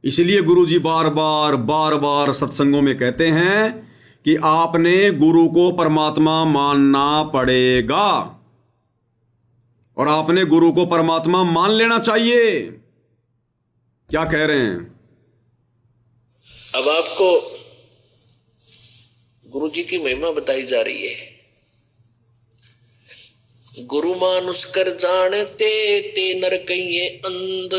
इसलिए गुरुजी बार बार सत्संगों में कहते हैं कि आपने गुरु को परमात्मा मानना पड़ेगा और आपने गुरु को परमात्मा मान लेना चाहिए। क्या कह रहे हैं? अब आपको गुरुजी की महिमा बताई जा रही है। गुरु मानुष कर जानते ते नर कहिए अंध।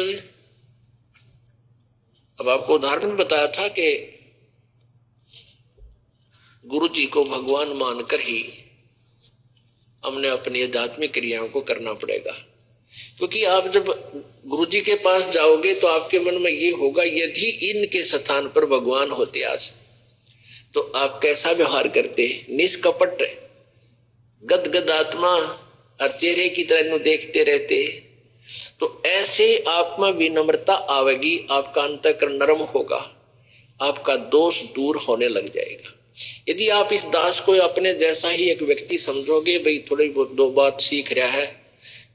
अब आपको उदाहरण बताया था कि गुरु जी को भगवान मानकर ही हमने अपनी आध्यात्मिक क्रियाओं को करना पड़ेगा। क्योंकि आप जब गुरु जी के पास जाओगे तो आपके मन में ये होगा, यदि इनके स्थान पर भगवान होते आज तो आप कैसा व्यवहार करते? निष्कपट गदगद आत्मा और चेहरे की तरह देखते रहते। तो ऐसे आप में विनम्रता आवेगी, आपका अंतःकरण नरम होगा, आपका दोष दूर होने लग जाएगा। यदि आप इस दास को अपने जैसा ही एक व्यक्ति समझोगे, भाई थोड़ी बहुत दो बात सीख रहा है,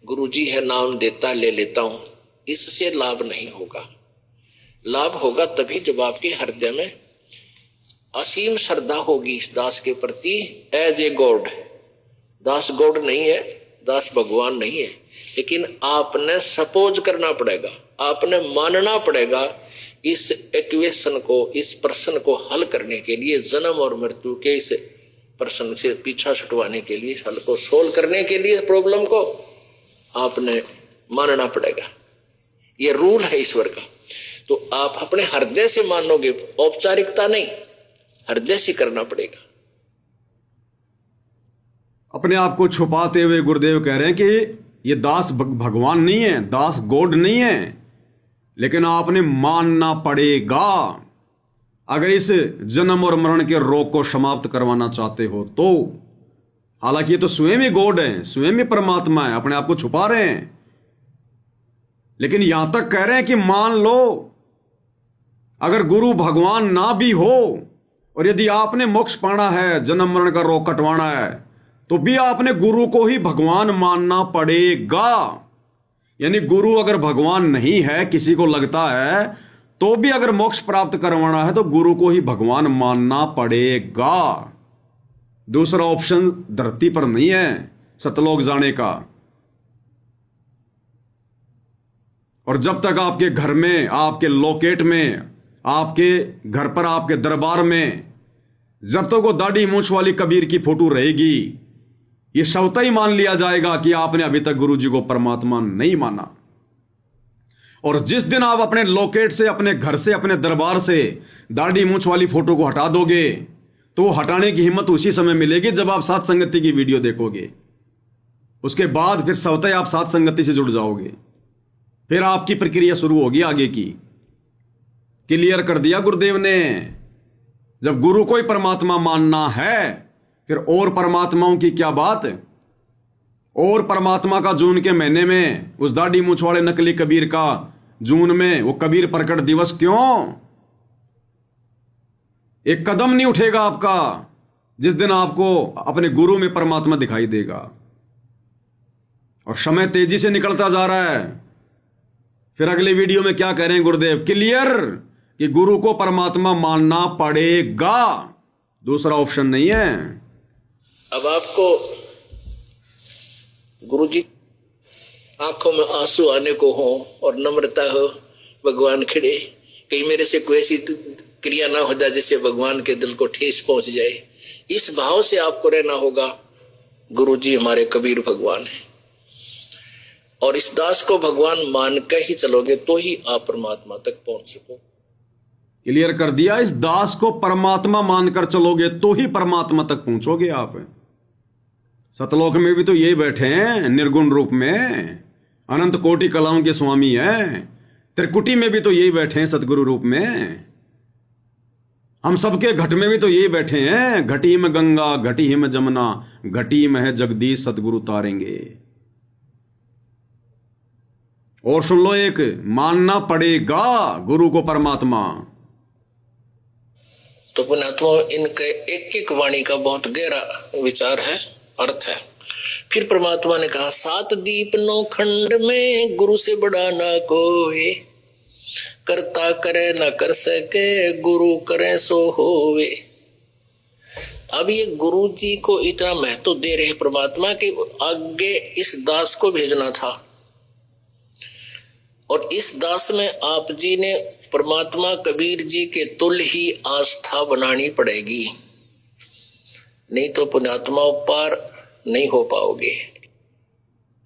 गुरुजी है नाम देता ले लेता हूं, इससे लाभ नहीं होगा। लाभ होगा तभी जब आपके हृदय में असीम श्रद्धा होगी इस दास के प्रति। एज ए गॉड, दास गॉड नहीं है, दास भगवान नहीं है, लेकिन आपने सपोज करना पड़ेगा, आपने मानना पड़ेगा इस इक्वेशन को, इस प्रश्न को हल करने के लिए, जन्म और मृत्यु के इस प्रश्न से पीछा छुटवाने के लिए, हल को सोल्व करने के लिए प्रॉब्लम को आपने मानना पड़ेगा। ये रूल है ईश्वर का। तो आप अपने हृदय से मानोगे, औपचारिकता नहीं, हृदय से करना पड़ेगा। अपने आप को छुपाते हुए गुरुदेव कह रहे हैं कि ये दास भगवान नहीं है, दास गॉड नहीं है, लेकिन आपने मानना पड़ेगा अगर इस जन्म और मरण के रोग को समाप्त करवाना चाहते हो तो। हालांकि ये तो स्वयं ही गॉड है, स्वयं ही परमात्मा है, अपने आप को छुपा रहे हैं, लेकिन यहां तक कह रहे हैं कि मान लो अगर गुरु भगवान ना भी हो और यदि आपने मोक्ष पाना है, जन्म मरण का रोग कटवाना है, तो भी आपने गुरु को ही भगवान मानना पड़ेगा। यानी गुरु अगर भगवान नहीं है, किसी को लगता है, तो भी अगर मोक्ष प्राप्त करवाना है तो गुरु को ही भगवान मानना पड़ेगा। दूसरा ऑप्शन धरती पर नहीं है सतलोक जाने का। और जब तक आपके घर में, आपके लोकेट में, आपके घर पर, आपके दरबार में जब तक वो दाढ़ी मूंछ वाली कबीर की फोटो रहेगी, ये स्वतः ही मान लिया जाएगा कि आपने अभी तक गुरु जी को परमात्मा नहीं माना। और जिस दिन आप अपने लोकेट से, अपने घर से, अपने दरबार से दाढ़ी मूंछ वाली फोटो को हटा दोगे, तो हटाने की हिम्मत उसी समय मिलेगी जब आप साथ संगति की वीडियो देखोगे। उसके बाद फिर स्वतः आप साथ संगति से जुड़ जाओगे, फिर आपकी प्रक्रिया शुरू होगी आगे की। क्लियर कर दिया गुरुदेव ने। जब गुरु को ही परमात्मा मानना है, फिर और परमात्माओं की क्या बात। और परमात्मा का जून के महीने में, उस दाढ़ी मूंछ वाले नकली कबीर का जून में वो कबीर प्रकट दिवस क्यों? एक कदम नहीं उठेगा आपका जिस दिन आपको अपने गुरु में परमात्मा दिखाई देगा। और समय तेजी से निकलता जा रहा है। फिर अगले वीडियो में क्या कह रहे हैं गुरुदेव? क्लियर कि गुरु को परमात्मा मानना पड़ेगा, दूसरा ऑप्शन नहीं है। अब आपको गुरुजी आंखों में आंसू आने को हो और नम्रता हो, भगवान खड़े, कहीं मेरे से कोई ऐसी क्रिया ना हो जाए जिससे भगवान के दिल को ठेस पहुंच जाए, इस भाव से आपको रहना होगा। गुरुजी हमारे कबीर भगवान है, और इस दास को भगवान मान कर ही चलोगे तो ही आप परमात्मा तक पहुंच सको। क्लियर कर दिया। इस दास को परमात्मा मानकर चलोगे तो ही परमात्मा तक पहुंचोगे आप। सतलोक में भी तो यही बैठे हैं निर्गुण रूप में, अनंत कोटि कलाओं के स्वामी हैं। त्रिकुटी में भी तो यही बैठे हैं सतगुरु रूप में। हम सबके घट में भी तो यही बैठे हैं। घटी में गंगा, घटी में जमुना, घटी में है जगदीश, सतगुरु तारेंगे। और सुन लो, एक मानना पड़ेगा गुरु को परमात्मा। तो पुण्यात्मा, इनके एक एक वाणी का बहुत गहरा विचार है, अर्थ है। फिर परमात्मा ने कहा, 7 दीप 9 खंड में गुरु से बड़ा ना कोई, करता करे न कर सके, गुरु करे सो होवे। अब ये गुरु जी को इतना महत्व दे रहे परमात्मा कि आगे इस दास को भेजना था, और इस दास में आप जी ने परमात्मा कबीर जी के तुल्य ही आस्था बनानी पड़ेगी, नहीं तो पुण्यात्मा पार नहीं हो पाओगे।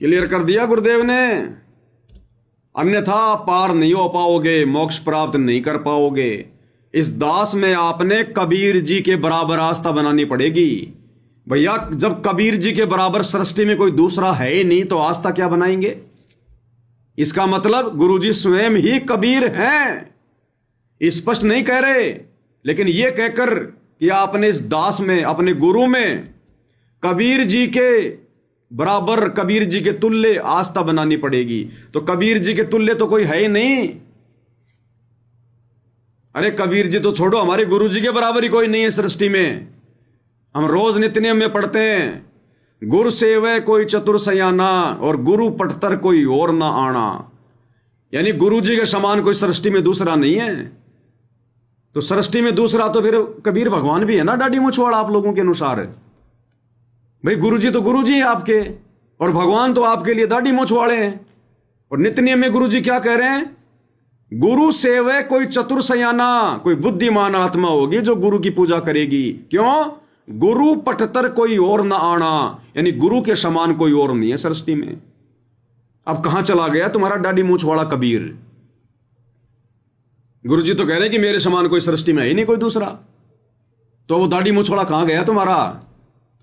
क्लियर कर दिया गुरुदेव ने, अन्यथा पार नहीं हो पाओगे, मोक्ष प्राप्त नहीं कर पाओगे। इस दास में आपने कबीर जी के बराबर आस्था बनानी पड़ेगी। भैया जब कबीर जी के बराबर सृष्टि में कोई दूसरा है ही नहीं तो आस्था क्या बनाएंगे? इसका मतलब गुरुजी स्वयं ही कबीर हैं, स्पष्ट नहीं कह रहे, लेकिन यह कहकर कि आपने इस दास में, अपने गुरु में कबीर जी के बराबर, कबीर जी के तुल्य आस्था बनानी पड़ेगी। तो कबीर जी के तुल्य तो कोई है ही नहीं। अरे कबीर जी तो छोड़ो, हमारे गुरु जी के बराबर ही कोई नहीं है सृष्टि में। हम रोज नित्यनेम में पढ़ते हैं, गुरु सेवै कोई चतुर सयाना और गुरु पटतर कोई और ना आना। यानी गुरु जी के समान कोई सृष्टि में दूसरा नहीं है। तो सृष्टि में दूसरा तो फिर कबीर भगवान भी है ना, डाडी मुछवाड़ा आप लोगों के अनुसार। भाई गुरु जी तो गुरु जी है आपके, और भगवान तो आपके लिए दाढ़ी मुछवाड़े हैं। और नित्यनेम में गुरु जी क्या कह रहे हैं? गुरु सेवै कोई चतुर सयाना, कोई बुद्धिमान आत्मा होगी जो गुरु की पूजा करेगी। क्यों? गुरु पटतर कोई और ना आना, यानी गुरु के समान कोई और नहीं है सृष्टि में। अब कहां चला गया तुम्हारा दाढ़ी मूंछवाड़ा कबीर? गुरु जी तो कह रहे हैं कि मेरे समान कोई सृष्टि में है ही नहीं कोई दूसरा। तो वो दाढ़ी मूंछवाड़ा कहां गया तुम्हारा?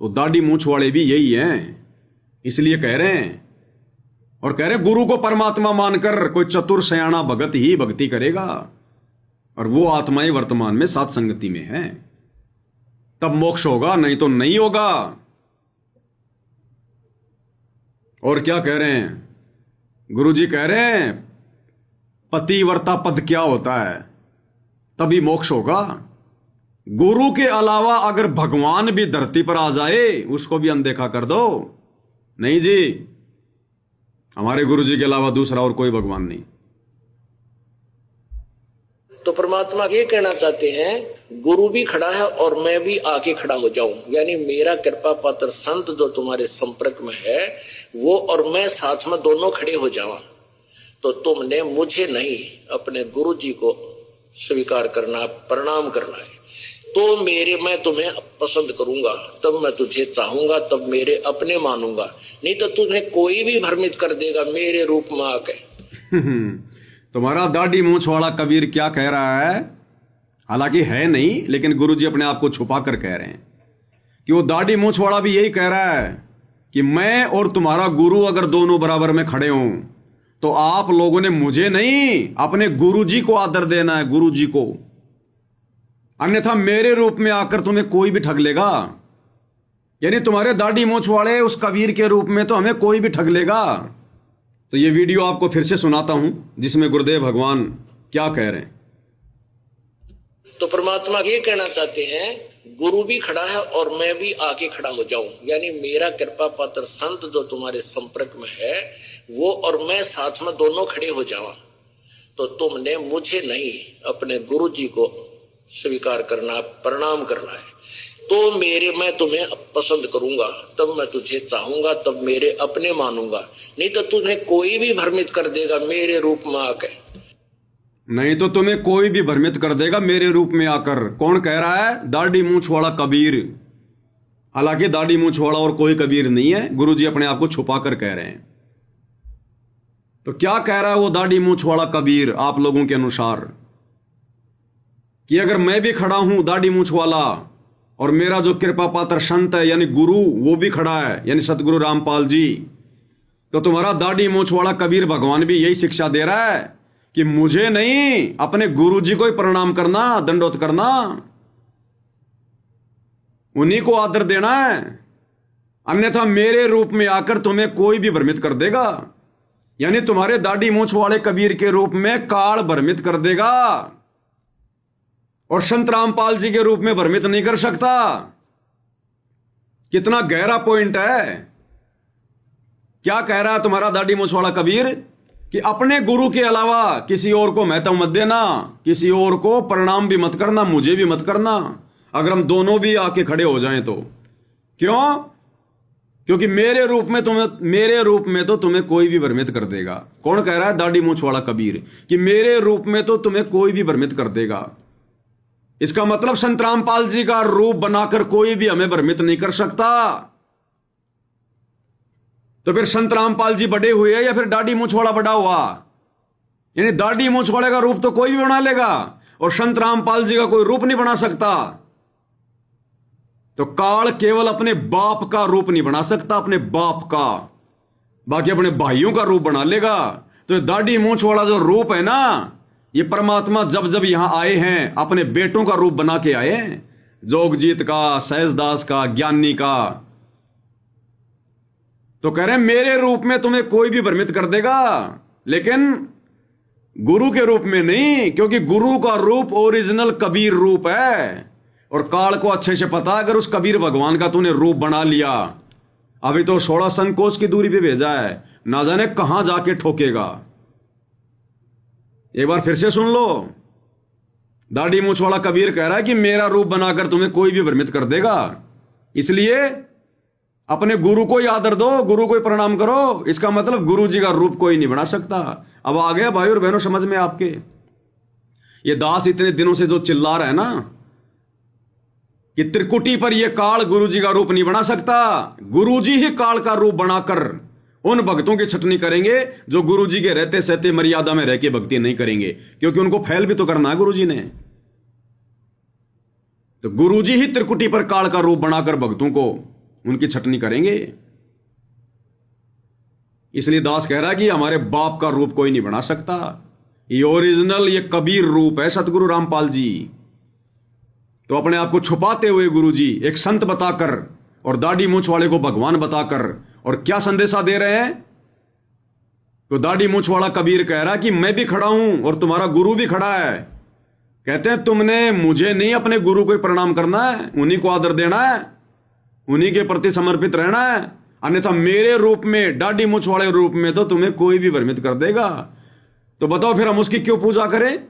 तो दाढ़ी मूंछवाड़े भी यही हैं, इसलिए कह रहे हैं। और कह रहे हैं गुरु को परमात्मा मानकर कोई चतुर सयाना भगत ही भक्ति करेगा, और वो आत्माएं वर्तमान में सात संगति में हैं, तब मोक्ष होगा, नहीं तो नहीं होगा। और क्या कह रहे हैं गुरु जी? कह रहे हैं पतिव्रता पद क्या होता है, तभी मोक्ष होगा। गुरु के अलावा अगर भगवान भी धरती पर आ जाए उसको भी अनदेखा कर दो। नहीं जी, हमारे गुरु जी के अलावा दूसरा और कोई भगवान नहीं। तो परमात्मा ये कहना चाहते हैं गुरु भी खड़ा है और मैं भी आके खड़ा हो जाऊं, यानी मेरा कृपा पात्र संत जो तुम्हारे संपर्क में है वो और मैं साथ में दोनों खड़े हो जावा। तो तुमने मुझे नहीं अपने गुरु जी को स्वीकार करना, प्रणाम करना है। तो मैं तुम्हें पसंद करूंगा, तब मैं तुझे चाहूंगा, तब मेरे अपने मानूंगा, नहीं तो तुम्हें कोई भी भ्रमित कर देगा मेरे रूप में आके। तुम्हारा दाढ़ी मूंछवाड़ा कबीर क्या कह रहा है? हालांकि है नहीं, लेकिन गुरुजी अपने आप को छुपा कर कह रहे हैं कि वो दाढ़ी मूंछवाड़ा भी यही कह रहा है कि मैं और तुम्हारा गुरु अगर दोनों बराबर में खड़े हों तो आप लोगों ने मुझे नहीं अपने गुरुजी को आदर देना है, गुरुजी को। अन्यथा मेरे रूप में आकर तुम्हें कोई भी ठग लेगा। यानी तुम्हारे दाढ़ी मूंछवाड़े उस कबीर के रूप में तो हमें कोई भी ठग लेगा। तो ये वीडियो आपको फिर से सुनाता हूं जिसमें गुरुदेव भगवान क्या कह रहे हैं। तो परमात्मा ये कहना चाहते हैं गुरु भी खड़ा है और मैं भी आके खड़ा हो जाऊं, यानी मेरा कृपा पात्र संत जो तुम्हारे संपर्क में है वो और मैं साथ में दोनों खड़े हो जावा। तो तुमने मुझे नहीं अपने गुरु जी को स्वीकार करना, प्रणाम करना है। तो मैं तुम्हें पसंद करूंगा, तब मैं तुझे चाहूंगा, तब मेरे अपने मानूंगा, नहीं तो तुम्हें कोई भी भ्रमित कर देगा मेरे रूप में आकर। नहीं तो तुम्हें कोई भी भ्रमित कर देगा मेरे रूप में आकर। कौन कह रहा है? दाढ़ी मूंछवाड़ा कबीर। हालांकि दाढ़ी मूंछवाड़ा और कोई कबीर नहीं है, गुरुजी अपने आप को छुपा कर कह रहे हैं। तो क्या कह रहा है वो दाढ़ी मूंछवाड़ा कबीर आप लोगों के अनुसार? कि अगर मैं भी खड़ा हूं दाढ़ी मूंछवाला और मेरा जो कृपा पात्र संत है यानी गुरु वो भी खड़ा है, यानी सतगुरु रामपाल जी, तो तुम्हारा दाढ़ी मूंछवाड़ा कबीर भगवान भी यही शिक्षा दे रहा है कि मुझे नहीं अपने गुरु जी को ही प्रणाम करना, दंडोत करना, उन्हीं को आदर देना है। अन्यथा मेरे रूप में आकर तुम्हें कोई भी भ्रमित कर देगा। यानी तुम्हारे दाढ़ी मूंछवाड़े कबीर के रूप में काल भ्रमित कर देगा और संत रामपाल जी के रूप में भ्रमित नहीं कर सकता। कितना गहरा पॉइंट है। क्या कह रहा है तुम्हारा दाढ़ी मूंछवाड़ा कबीर? कि अपने गुरु के अलावा किसी और को महत्व मत देना, किसी और को प्रणाम भी मत करना, मुझे भी मत करना, अगर हम दोनों भी आके खड़े हो जाएं तो। क्यों? क्योंकि मेरे रूप में तो तुम्हें कोई भी भ्रमित कर देगा। कौन कह रहा है? दाढ़ी मूंछ वाला कबीर, कि मेरे रूप में तो तुम्हें कोई भी भ्रमित कर देगा। इसका मतलब संत रामपाल जी का रूप बनाकर कोई भी हमें भ्रमित नहीं कर सकता। तो फिर संत रामपाल जी बड़े हुए या फिर दाढ़ी मूंछ वाला बड़ा हुआ? यानी दाढ़ी मूंछ वाले का रूप तो कोई भी बना लेगा और संत रामपाल जी का कोई रूप नहीं बना सकता। तो काल केवल अपने बाप का रूप नहीं बना सकता, अपने बाप का, बाकी अपने भाइयों का रूप बना लेगा। तो दाढ़ी मूंछ वाला जो रूप है ना, ये परमात्मा जब जब यहां आए हैं अपने बेटों का रूप बना के आए हैं, जोगजीत का, सहजदास का, ज्ञानी का। तो कह रहे हैं मेरे रूप में तुम्हें कोई भी भ्रमित कर देगा, लेकिन गुरु के रूप में नहीं, क्योंकि गुरु का रूप ओरिजिनल कबीर रूप है। और काल को अच्छे से पता, अगर उस कबीर भगवान का तूने रूप बना लिया, अभी तो 16 संकोच की दूरी पे भेजा है, ना जाने कहां जाके ठोकेगा। एक बार फिर से सुन लो, दाढ़ी मूंछ वाला कबीर कह रहा है कि मेरा रूप बनाकर तुम्हें कोई भी भ्रमित कर देगा, इसलिए अपने गुरु को ही आदर दो, गुरु को ही प्रणाम करो। इसका मतलब गुरु जी का रूप कोई नहीं बना सकता। अब आ गया भाई और बहनों समझ में आपके? ये दास इतने दिनों से जो चिल्ला रहा है ना कि त्रिकुटी पर यह काल गुरु जी का रूप नहीं बना सकता, गुरु जी ही काल का रूप बनाकर उन भक्तों की छटनी करेंगे जो गुरु जी के रहते सहते मर्यादा में रह के भक्ति नहीं करेंगे, क्योंकि उनको फैल भी तो करना है गुरु जी ने। तो गुरु जी ही त्रिकुटी पर काल का रूप बनाकर भक्तों को उनकी छटनी करेंगे। इसलिए दास कह रहा है कि हमारे बाप का रूप कोई नहीं बना सकता, ये ओरिजिनल, ये कबीर रूप है सतगुरु रामपाल जी। तो अपने आप को छुपाते हुए गुरु जी एक संत बताकर और दाढ़ी मूंछ वाले को भगवान बताकर और क्या संदेशा दे रहे हैं? तो दाढ़ी मूंछ वाला कबीर कह रहा है कि मैं भी खड़ा हूं और तुम्हारा गुरु भी खड़ा है। कहते हैं तुमने मुझे नहीं, अपने गुरु को ही प्रणाम करना है, उन्हीं को आदर देना है, उन्हीं के प्रति समर्पित रहना है, अन्यथा मेरे रूप में, दाढ़ी मूंछ वाले रूप में तो तुम्हें कोई भी भ्रमित कर देगा। तो बताओ फिर हम उसकी क्यों पूजा करें?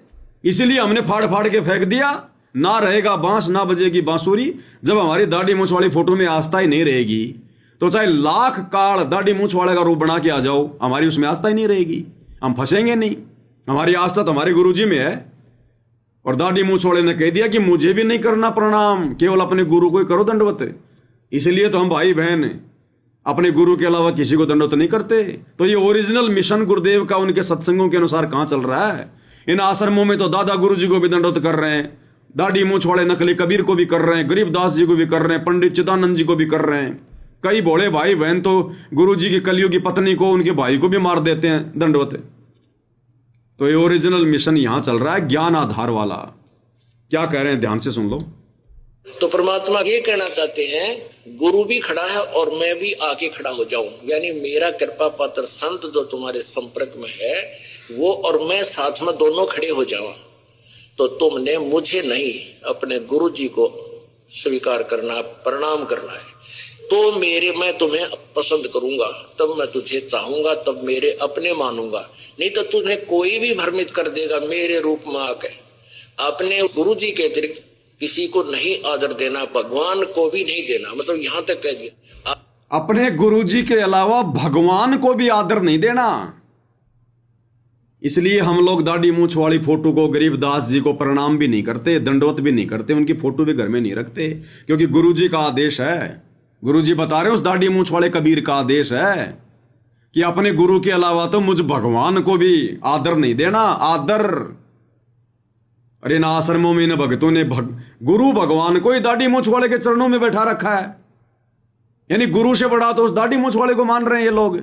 इसीलिए हमने फाड़ फाड़ के फेंक दिया। ना रहेगा बांस, ना बजेगी बांसुरी। जब हमारी दाढ़ी मूंछ वाली फोटो में आस्था ही नहीं रहेगी, तो चाहे लाख काल दाढ़ी मूंछ वाले का रूप बना के आ जाओ, हमारी उसमें आस्था ही नहीं रहेगी, हम फंसेंगे नहीं। हमारी आस्था तो हमारे गुरु जी में है। और दाढ़ी मूंछ वाले ने कह दिया कि मुझे भी नहीं करना प्रणाम, केवल अपने गुरु को ही करो दंडवत। इसलिए तो हम भाई बहन अपने गुरु के अलावा किसी को दंडवत नहीं करते। तो ये ओरिजिनल मिशन गुरुदेव का उनके सत्संगों के अनुसार कहां चल रहा है? इन आश्रमों में तो दादा गुरु जी को भी दंडवत कर रहे हैं, दाढ़ी मूंछ वाले नकली कबीर को भी कर रहे हैं, गरीबदास जी को भी कर रहे हैं, पंडित चिदानंद जी को भी कर रहे हैं। कई भोले भाई बहन तो गुरु जी की कलियुग की पत्नी को, उनके भाई को भी मार देते हैं दंडवत। तो ये ओरिजिनल मिशन यहां चल रहा है, ज्ञान आधार वाला। क्या कह रहे हैं ध्यान से सुन लो। तो परमात्मा ये कहना चाहते हैं, गुरु भी खड़ा है और मैं भी आके खड़ा हो जाऊं, यानी मेरा कृपा पात्र संत जो तुम्हारे संपर्क में है वो और मैं साथ में दोनों खड़े हो जाऊं। तो तुमने मुझे नहीं, अपने गुरु जी को स्वीकार करना, प्रणाम करना है। तो मैं तुम्हें पसंद करूंगा, तब मैं तुझे चाहूंगा, तब मेरे अपने मानूंगा। नहीं तो तुम्हें कोई भी भ्रमित कर देगा मेरे रूप में आकर। अपने गुरु जी के अतिरिक्त किसी को नहीं आदर देना, भगवान को भी नहीं देना, मतलब यहां तक कह दिया। अपने गुरु जी के अलावा भगवान को भी आदर नहीं देना। इसलिए हम लोग दाढ़ी मूंछ वाली फोटो को, गरीबदास जी को प्रणाम भी नहीं करते, दंडवत भी नहीं करते, उनकी फोटो भी घर में नहीं रखते, क्योंकि गुरु जी का आदेश है। गुरु जी बता रहे हैं, उस दाढ़ी मूंछ वाले कबीर का आदेश है कि अपने गुरु के अलावा तो मुझ भगवान को भी आदर नहीं देना। आदर, अरे इन आश्रमों में इन भक्तों ने गुरु भगवान को ही दाढ़ी मूंछ वाले के चरणों में बैठा रखा है। यानी गुरु से बड़ा तो उस दाढ़ी मूंछ वाले को मान रहे हैं ये लोग।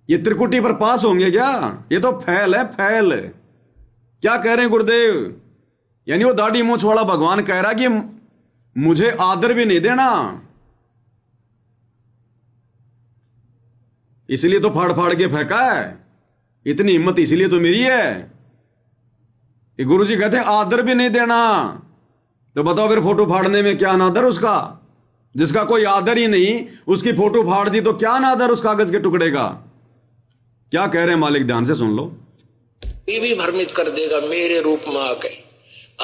ये त्रिकुटी पर पास होंगे क्या? ये तो फैल है, फैल। क्या कह रहे हैं गुरुदेव? यानी वो दाढ़ी मूंछ वाला भगवान कह रहा है कि मुझे आदर भी नहीं देना, इसलिए तो फाड़ फाड़ के फेंका है। इतनी हिम्मत इसलिए तो मेरी है। ये गुरु जी कहते हैं आदर भी नहीं देना। तो बताओ फिर फोटो फाड़ने में क्या अनादर उसका? जिसका कोई आदर ही नहीं, उसकी फोटो फाड़ दी तो क्या अनादर उस कागज के टुकड़े का? क्या कह रहे हैं मालिक, ध्यान से सुन लो। ये भी भ्रमित कर देगा मेरे रूप में आकर।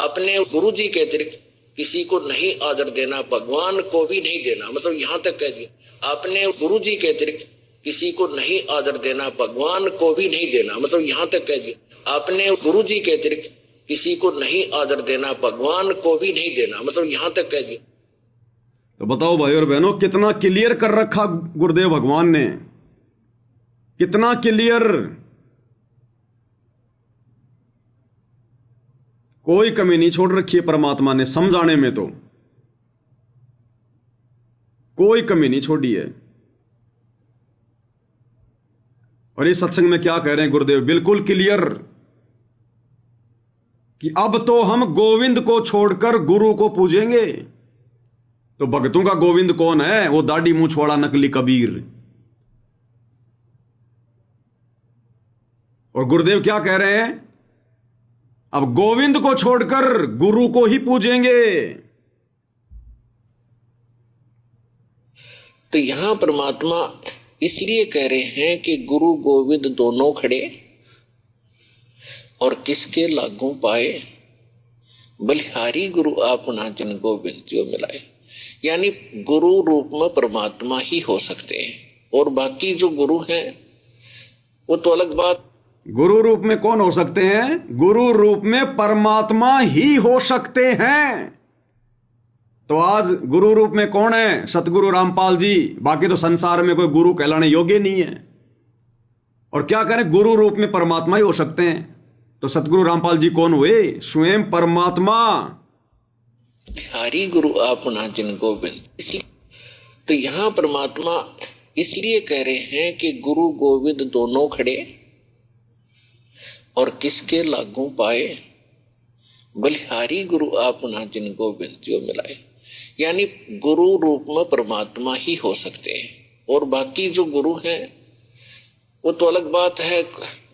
अपने गुरु जी के अतिरिक्त किसी को नहीं आदर देना, भगवान को भी नहीं देना, मतलब यहां तक कह दिया। अपने गुरु जी के अतिरिक्त किसी को नहीं आदर देना, भगवान को भी नहीं देना, मतलब यहां तक कह दिया। अपने गुरु जी के अतिरिक्त किसी को नहीं आदर देना, भगवान को भी नहीं देना, मतलब यहां तक कह दिया। तो बताओ भाई और बहनों, कितना क्लियर कर रखा गुरुदेव भगवान ने, कितना क्लियर। कोई कमी नहीं छोड़ रखी है परमात्मा ने समझाने में, तो कोई कमी नहीं छोड़ी है। और इस सत्संग में क्या कह रहे हैं गुरुदेव, बिल्कुल क्लियर, कि अब तो हम गोविंद को छोड़कर गुरु को पूजेंगे। तो भक्तों का गोविंद कौन है? वो दाढ़ी मूंछ वाला नकली कबीर। और गुरुदेव क्या कह रहे हैं, अब गोविंद को छोड़कर गुरु को ही पूजेंगे। तो यहां परमात्मा इसलिए कह रहे हैं कि गुरु गोविंद दोनों खड़े और किसके लागू पाए, बलिहारी गुरु आपना जिन गोविंद जो मिलाए। यानी गुरु रूप में परमात्मा ही हो सकते हैं, और बाकी जो गुरु हैं वो तो अलग बात। गुरु रूप में कौन हो सकते हैं? गुरु रूप में परमात्मा ही हो सकते हैं। तो आज गुरु रूप में कौन है? सतगुरु रामपाल जी, बाकी तो संसार में कोई गुरु कहलाने योग्य नहीं है। और क्या करें, गुरु रूप में परमात्मा ही हो सकते हैं। तो सतगुरु रामपाल जी कौन हुए? स्वयं परमात्मा। हरि गुरु आपना जिन गोविंद। तो यहां परमात्मा इसलिए कह रहे हैं कि गुरु गोविंद दोनों खड़े और किसके लागू पाए, बलिहारी गुरु आपना जिन गोविंद जो मिलाए। यानी गुरु रूप में परमात्मा ही हो सकते हैं, और बाकी जो गुरु हैं वो तो अलग बात है।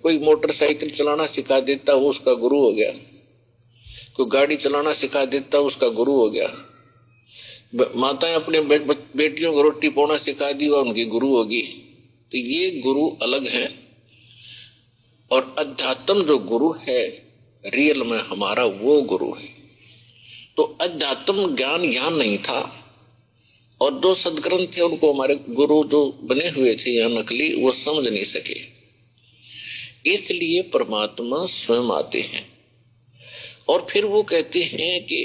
कोई मोटरसाइकिल चलाना सिखा देता वो उसका गुरु हो गया, कोई गाड़ी चलाना सिखा देता उसका गुरु हो गया। माताएं अपने बेटियों को रोटी पौना सिखा दी वह उनकी गुरु होगी। तो ये गुरु अलग हैं, और अध्यात्म जो गुरु है रियल में हमारा वो गुरु है। तो अध्यात्म ज्ञान यहाँ नहीं था, और दो सदग्रंथ थे उनको हमारे गुरु जो बने हुए थे यहाँ नकली, वो समझ नहीं सके। इसलिए परमात्मा स्वयं आते हैं और फिर वो कहते हैं कि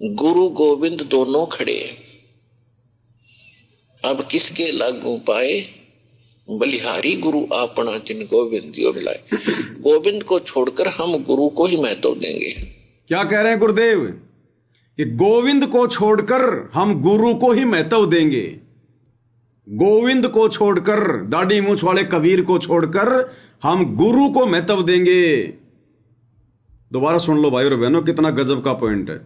गुरु गोविंद दोनों खड़े, अब किसके लागू पाए, बलिहारी गुरु आपना जिन गोविंद जो मिलाए। गोविंद को छोड़कर हम गुरु को ही महत्व देंगे। क्या कह रहे हैं गुरुदेव, कि गोविंद को छोड़कर हम गुरु को ही महत्व देंगे। गोविंद को छोड़कर, दाढ़ी मूंछ वाले कबीर को छोड़कर हम गुरु को महत्व देंगे। दोबारा सुन लो भाई और बहनों, कितना गजब का पॉइंट है।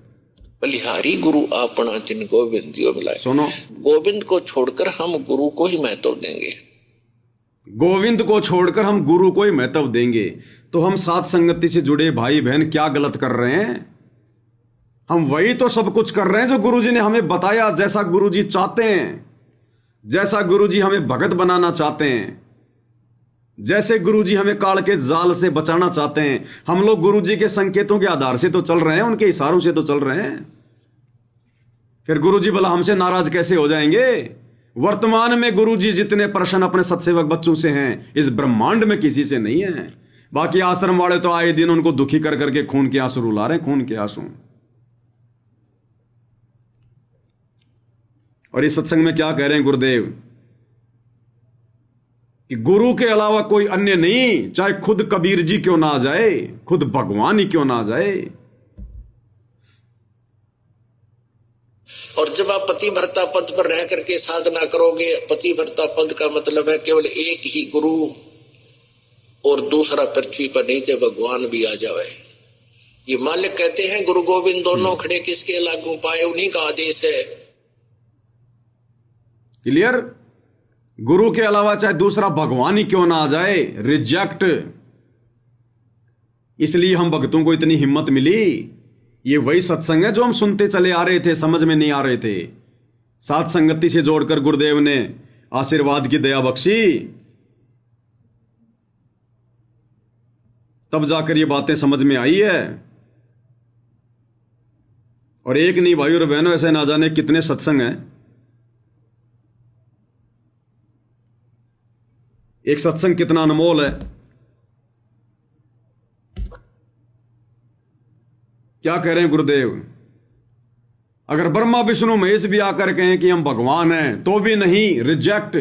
बलिहारी गुरु आपना जिन गोविंद जो मिलाए। सुनो, गोविंद को छोड़कर हम गुरु को ही महत्व देंगे। गोविंद को छोड़कर हम गुरु को ही महत्व देंगे। तो हम साथ संगति से जुड़े भाई बहन क्या गलत कर रहे हैं? हम वही तो सब कुछ कर रहे हैं जो गुरुजी ने हमें बताया, जैसा गुरुजी चाहते हैं, जैसा गुरुजी हमें भगत बनाना चाहते हैं, जैसे गुरुजी हमें काल के जाल से बचाना चाहते हैं। हम लोग गुरुजी के संकेतों के आधार से तो चल रहे हैं, उनके इशारों से तो चल रहे हैं। फिर गुरुजी भला हमसे नाराज कैसे हो जाएंगे? वर्तमान में गुरुजी जितने प्रश्न अपने सत्सेवक बच्चों से हैं, इस ब्रह्मांड में किसी से नहीं है। बाकी आश्रम वाले तो आए दिन उनको दुखी कर करके खून के आंसू रुला रहे हैं, खून के आंसू। और इस सत्संग में क्या कह रहे हैं गुरुदेव, कि गुरु के अलावा कोई अन्य नहीं, चाहे खुद कबीर जी क्यों ना आ जाए, खुद भगवान ही क्यों ना आ जाए। और जब आप पतिव्रता पद पर रह करके साधना करोगे, पतिव्रता पद का मतलब है केवल एक ही गुरु और दूसरा पृथ्वी पर नहीं थे भगवान भी आ जावे। ये मालिक कहते हैं गुरु गोविंद दोनों खड़े किसके लागू पाए, उन्हीं का आदेश है। क्लियर? गुरु के अलावा चाहे दूसरा भगवान ही क्यों ना आ जाए, रिजेक्ट। इसलिए हम भक्तों को इतनी हिम्मत मिली। ये वही सत्संग है जो हम सुनते चले आ रहे थे, समझ में नहीं आ रहे थे। साथ संगति से जोड़कर गुरुदेव ने आशीर्वाद की दया बख्शी। तब जाकर ये बातें समझ में आई है। और एक नहीं भाई और बहनों, ऐसे ना जाने कितने सत्संग हैं। एक सत्संग कितना अनमोल है। क्या कह रहे हैं गुरुदेव, अगर ब्रह्मा विष्णु महेश भी आकर कहें कि हम भगवान हैं तो भी नहीं, रिजेक्ट।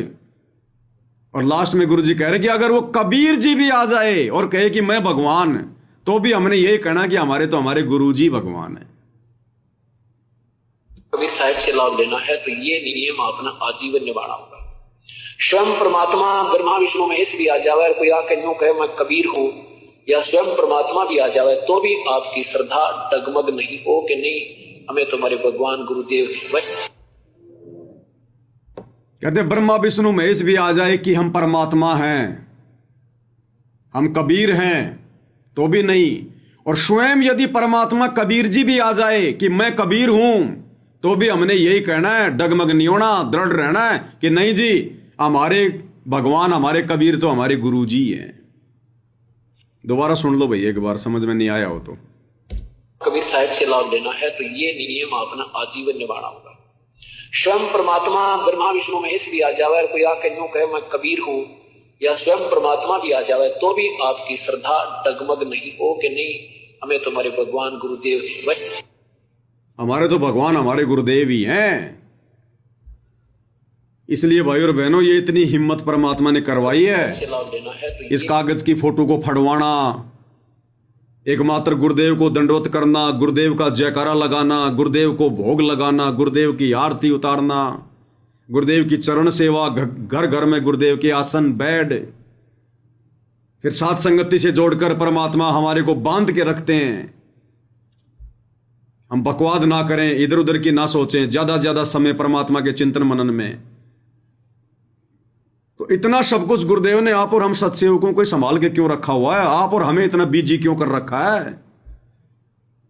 और लास्ट में गुरु जी कह रहे हैं कि अगर वो कबीर जी भी आ जाए और कहे कि मैं भगवान, तो भी हमने यही कहना कि हमारे गुरु जी भगवान है। कबीर साहब से लाभ लेना है तो ये नियम अपना आजीवन निभाना होगा। स्वयं परमात्मा ब्रह्मा विष्णु महेश भी आ जावे, कोई आकर यूं कहे मैं कबीर हूं, या स्वयं परमात्मा भी आ जावे, तो भी आपकी श्रद्धा डगमग नहीं हो कि नहीं हमें तुम्हारे भगवान गुरुदेव। कहते ब्रह्मा विष्णु महेश भी आ जाए कि हम परमात्मा हैं, हम कबीर हैं, तो भी नहीं। और स्वयं यदि परमात्मा कबीर जी भी आ जाए कि मैं कबीर हूं, तो भी हमने यही कहना है, डगमग नहीं होना, दृढ़ रहना है कि नहीं जी, हमारे भगवान, हमारे कबीर तो हमारे गुरु जी हैं। दोबारा सुन लो भाई एक बार, समझ में नहीं आया हो तो। कबीर साहब से लाभ लेना है तो ये नियम अपना आजीवन निभाना होगा। स्वयं परमात्मा ब्रह्मा विष्णु महेश भी आ जावे, कोई आकर यूं कहे मैं कबीर हूं, या स्वयं परमात्मा भी आ जावे, तो भी आपकी श्रद्धा डगमग नहीं हो कि नहीं हमें तुम्हारे भगवान गुरुदेव। हमारे तो भगवान हमारे गुरुदेव ही हैं। इसलिए भाई और बहनों, ये इतनी हिम्मत परमात्मा ने करवाई है। इस कागज की फोटो को फड़वाना, एकमात्र गुरुदेव को दंडवत करना, गुरुदेव का जयकारा लगाना, गुरुदेव को भोग लगाना, गुरुदेव की आरती उतारना, गुरुदेव की चरण सेवा, घर घर में गुरुदेव के आसन बेड, फिर साथ संगति से जोड़कर परमात्मा हमारे को बांध के रखते हैं। हम बकवाद ना करें, इधर उधर की ना सोचें, ज्यादा समय परमात्मा के चिंतन मनन में। तो इतना सब कुछ गुरुदेव ने आप और हम सत्सेवकों को संभाल के क्यों रखा हुआ है? आप और हमें इतना बिजी क्यों कर रखा है?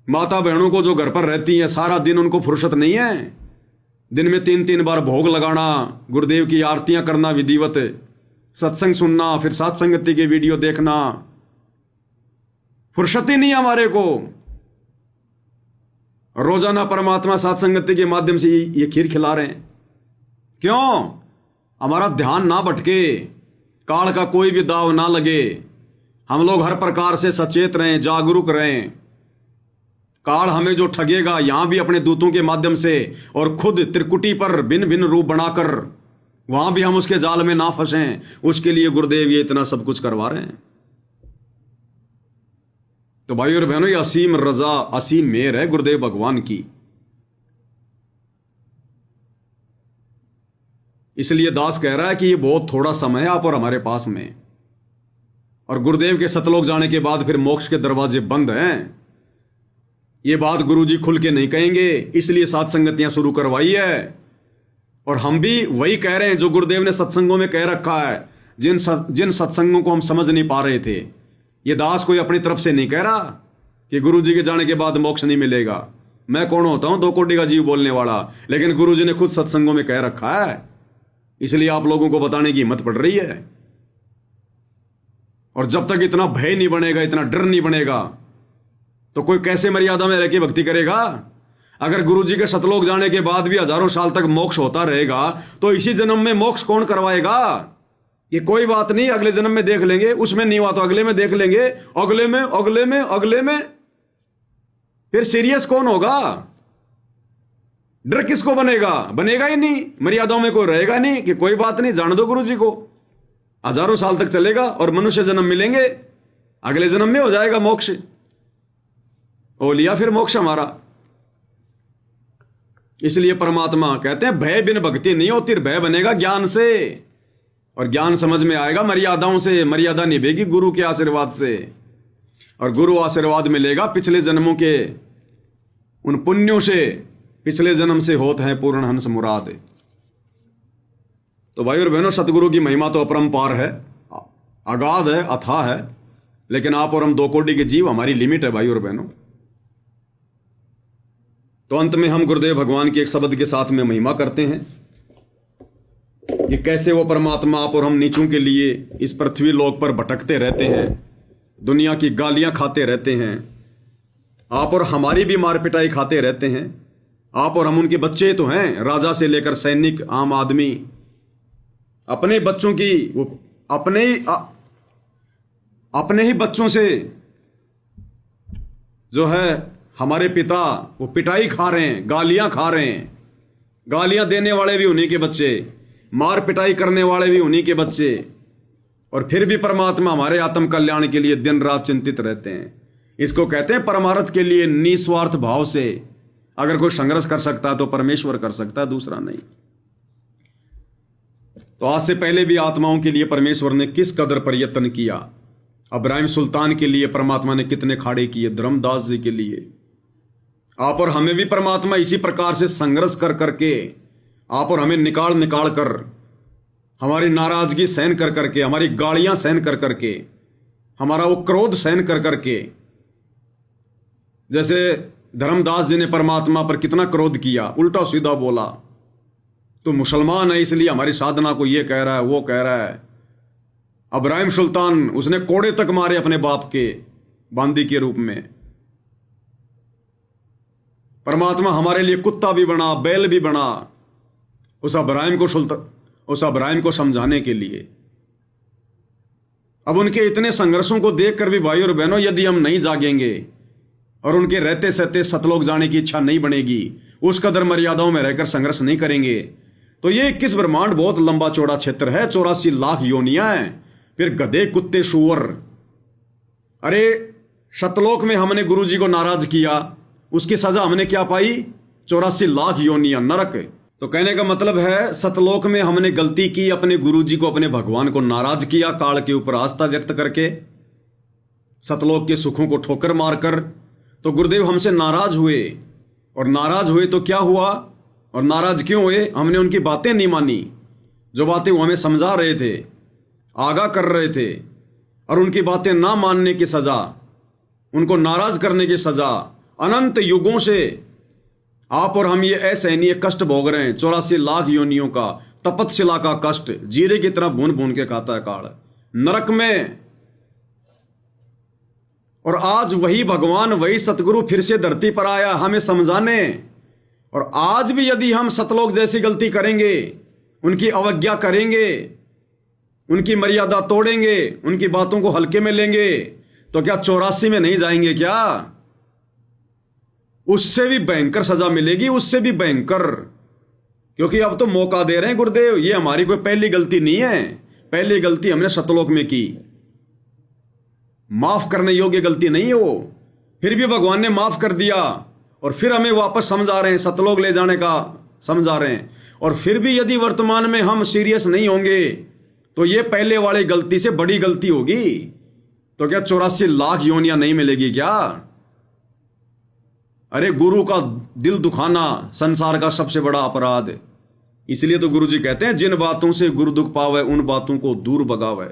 माता बहनों को जो घर पर रहती हैं, सारा दिन उनको फुर्सत नहीं है। दिन में 3-3 बार भोग लगाना, गुरुदेव की आरतियां करना विधिवत, सत्संग सुनना, फिर सत्संगति के वीडियो देखना, फुर्सत ही नहीं हमारे को। रोजाना परमात्मा सत्संगति के माध्यम से ये खीर खिला रहे हैं। क्यों? हमारा ध्यान ना भटके, काल का कोई भी दाव ना लगे, हम लोग हर प्रकार से सचेत रहें, जागरूक रहें। काल हमें जो ठगेगा, यहां भी अपने दूतों के माध्यम से और खुद त्रिकुटी पर भिन्न भिन्न रूप बनाकर वहां भी हम उसके जाल में ना फंसें, उसके लिए गुरुदेव ये इतना सब कुछ करवा रहे हैं। तो भाई और बहनों, ये असीम रजा, असीम मेहर है गुरुदेव भगवान की। इसलिए दास कह रहा है कि ये बहुत थोड़ा समय है आप और हमारे पास में, और गुरुदेव के सतलोक जाने के बाद फिर मोक्ष के दरवाजे बंद हैं। ये बात गुरुजी खुल के नहीं कहेंगे, इसलिए सात संगतियां शुरू करवाई है। और हम भी वही कह रहे हैं जो गुरुदेव ने सत्संगों में कह रखा है। जिन सत्संगों को हम समझ नहीं पा रहे थे, ये दास कोई अपनी तरफ से नहीं कह रहा कि गुरुजी के जाने के बाद मोक्ष नहीं मिलेगा। मैं कौन होता हूं 2 कोटि का जीव बोलने वाला, लेकिन गुरुजी ने खुद सत्संगों में कह रखा है, इसलिए आप लोगों को बताने की हिम्मत पड़ रही है। और जब तक इतना भय नहीं बनेगा, इतना डर नहीं बनेगा, तो कोई कैसे मर्यादा में रह के भक्ति करेगा? अगर गुरुजी के सतलोक जाने के बाद भी हजारों साल तक मोक्ष होता रहेगा, तो इसी जन्म में मोक्ष कौन करवाएगा? ये कोई बात नहीं, अगले जन्म में देख लेंगे, उसमें नहीं हुआ तो अगले में देख लेंगे, अगले में, अगले में, अगले में। फिर सीरियस कौन होगा? डर किसको बनेगा? बनेगा ही नहीं, मर्यादाओं में कोई रहेगा नहीं कि कोई बात नहीं, जान दो गुरुजी को। हजारों साल तक चलेगा और मनुष्य जन्म मिलेंगे, अगले जन्म में हो जाएगा मोक्ष। ओ लिया फिर मोक्ष हमारा। इसलिए परमात्मा कहते हैं भय बिन भक्ति नहीं होती, भय बनेगा ज्ञान से, और ज्ञान समझ में आएगा मर्यादाओं से। मर्यादा निभेगी गुरु के आशीर्वाद से, और गुरु आशीर्वाद मिलेगा पिछले जन्मों के उन पुण्यों से, पिछले जन्म से होते हैं पूर्ण हंस मुराद। तो भाई और बहनों, सतगुरु की महिमा तो अपरंपार है, अगाध है, अथाह है, लेकिन आप और हम 2 कोटि के जीव, हमारी लिमिट है भाई और बहनों। तो अंत में हम गुरुदेव भगवान की एक शब्द के साथ में महिमा करते हैं कि कैसे वो परमात्मा आप और हम नीचों के लिए इस पृथ्वी लोक पर भटकते रहते हैं, दुनिया की गालियां खाते रहते हैं, आप और हमारी भी मार पिटाई खाते रहते हैं। आप और हम उनके बच्चे तो हैं, राजा से लेकर सैनिक, आम आदमी। अपने बच्चों की वो अपने ही बच्चों से जो है हमारे पिता वो पिटाई खा रहे हैं, गालियां खा रहे हैं। गालियां देने वाले भी उन्हीं के बच्चे, मार पिटाई करने वाले भी उन्हीं के बच्चे, और फिर भी परमात्मा हमारे आत्म कल्याण के लिए दिन रात चिंतित रहते हैं। इसको कहते हैं परमार्थ के लिए निस्वार्थ भाव से अगर कोई संघर्ष कर सकता है तो परमेश्वर कर सकता है, दूसरा नहीं। तो आज से पहले भी आत्माओं के लिए परमेश्वर ने किस कदर प्रयत्न किया। इब्राहिम सुल्तान के लिए परमात्मा ने कितने खाड़े किए, धर्मदास जी के लिए। आप और हमें भी परमात्मा इसी प्रकार से संघर्ष कर करके, आप और हमें निकाल निकाल कर, हमारी नाराजगी सहन कर करके, हमारी गालियां सहन कर करके, हमारा वो क्रोध सहन कर करके, जैसे धर्मदास जी ने परमात्मा पर कितना क्रोध किया, उल्टा सीधा बोला, तो मुसलमान है इसलिए हमारी साधना को ये कह रहा है, वो कह रहा है। इब्राहिम सुल्तान, उसने कोड़े तक मारे अपने बाप के बांदी के रूप में। परमात्मा हमारे लिए कुत्ता भी बना, बैल भी बना, उस इब्राहिम को समझाने के लिए। अब उनके इतने संघर्षों को देखकर भी भाई और बहनों, यदि हम नहीं जागेंगे और उनके रहते सहते सतलोक जाने की इच्छा नहीं बनेगी, उस कदर मर्यादाओं में रहकर संघर्ष नहीं करेंगे, तो ये 21 ब्रह्मांड बहुत लंबा चौड़ा क्षेत्र है, 84 लाख योनियां हैं, फिर गधे कुत्ते सूअर। अरे सतलोक में हमने गुरु जी को नाराज किया, उसकी सजा हमने क्या पाई? 84 लाख योनियां, नरक। तो कहने का मतलब है सतलोक में हमने गलती की, अपने गुरु जी को, अपने भगवान को नाराज किया, काल के ऊपर आस्था व्यक्त करके, सतलोक के सुखों को ठोकर मारकर। तो गुरुदेव हमसे नाराज हुए, और नाराज हुए तो क्या हुआ, और नाराज क्यों हुए? हमने उनकी बातें नहीं मानी, जो बातें वो हमें समझा रहे थे, आगाह कर रहे थे, और उनकी बातें ना मानने की सजा, उनको नाराज करने की सजा अनंत युगों से आप और हम ये असहनीय कष्ट भोग रहे हैं। 84 लाख योनियों का तपतशिला का कष्ट जीरे की तरह भून भून के खाता है काल, नरक में। और आज वही भगवान, वही सतगुरु फिर से धरती पर आया हमें समझाने। और आज भी यदि हम सतलोक जैसी गलती करेंगे, उनकी अवज्ञा करेंगे, उनकी मर्यादा तोड़ेंगे, उनकी बातों को हल्के में लेंगे, तो क्या 84 में नहीं जाएंगे क्या? उससे भी भयंकर सजा मिलेगी, उससे भी भयंकर। क्योंकि अब तो मौका दे रहे हैं गुरुदेव, ये हमारी कोई पहली गलती नहीं है, पहली गलती हमने सतलोक में की, माफ करने योग्य गलती नहीं है वो। फिर भी भगवान ने माफ कर दिया, और फिर हमें वापस समझा रहे हैं, सतलोक ले जाने का समझा रहे हैं। और फिर भी यदि वर्तमान में हम सीरियस नहीं होंगे, तो ये पहले वाली गलती से बड़ी गलती होगी। तो क्या 84 लाख योनियां नहीं मिलेगी क्या? अरे गुरु का दिल दुखाना संसार का सबसे बड़ा अपराध है। इसलिए तो गुरु जी कहते हैं, जिन बातों से गुरु दुख पावे उन बातों को दूर भगावे।